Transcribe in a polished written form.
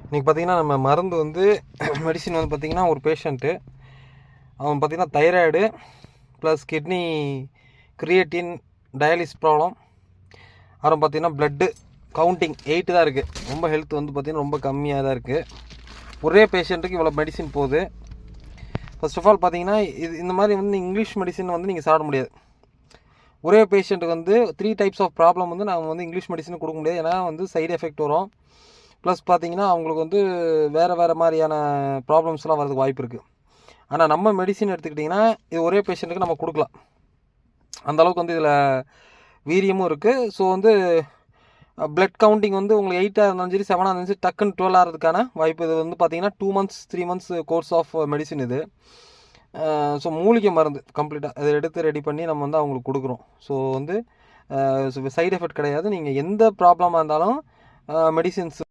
இன்றைக்கி பார்த்திங்கன்னா நம்ம மருந்து வந்து மெடிசின் வந்து பார்த்திங்கன்னா ஒரு பேஷண்ட்டு அவன் பார்த்திங்கன்னா thyroid plus kidney creatine டயாலிஸ் problem அப்புறம் பார்த்திங்கன்னா ப்ளட்டு கவுண்டிங் 8 தான் இருக்குது. ரொம்ப ஹெல்த் வந்து பார்த்திங்கன்னா ரொம்ப கம்மியாக தான் இருக்குது. ஒரே பேஷண்ட்டுக்கு இவ்வளோ மெடிசின் போகுது. ஃபர்ஸ்ட் ஆஃப் ஆல் பார்த்திங்கன்னா இந்த மாதிரி வந்து இங்கிலீஷ் மெடிசின் வந்து நீங்கள் சாப்பிட முடியாது. ஒரே பேஷண்ட்டுக்கு வந்து 3 டைப்ஸ் ஆஃப் ப்ராப்ளம் வந்து நாங்கள் வந்து இங்கிலீஷ் மெடிசன் கொடுக்க முடியாது. ஏன்னா வந்து சைடு எஃபெக்ட் வரும். ப்ளஸ் பார்த்திங்கன்னா அவங்களுக்கு வந்து வேறு மாதிரியான ப்ராப்ளம்ஸ்லாம் வரதுக்கு வாய்ப்பு இருக்குது. ஆனால் நம்ம மெடிசின் எடுத்துக்கிட்டிங்கன்னா இது ஒரே பேஷண்ட்டுக்கு நம்ம கொடுக்கலாம். அந்தளவுக்கு வந்து இதில் வீரியமும் இருக்குது. ஸோ வந்து ப்ளட் கவுண்டிங் வந்து உங்களுக்கு 8 இருந்தாலும் சரி 7 இருந்தாலும் சரி டக்குன்னு 12 ஆகிறதுக்கான வாய்ப்பு. இது வந்து பார்த்திங்கன்னா 2 months 3 months course of medicine இது. ஸோ மூலிகை மருந்து கம்ப்ளீட்டாக அதை எடுத்து ரெடி பண்ணி நம்ம வந்து அவங்களுக்கு கொடுக்குறோம். ஸோ வந்து சைடு எஃபெக்ட் கிடையாது. நீங்கள் எந்த ப்ராப்ளமாக இருந்தாலும் மெடிசின்ஸ்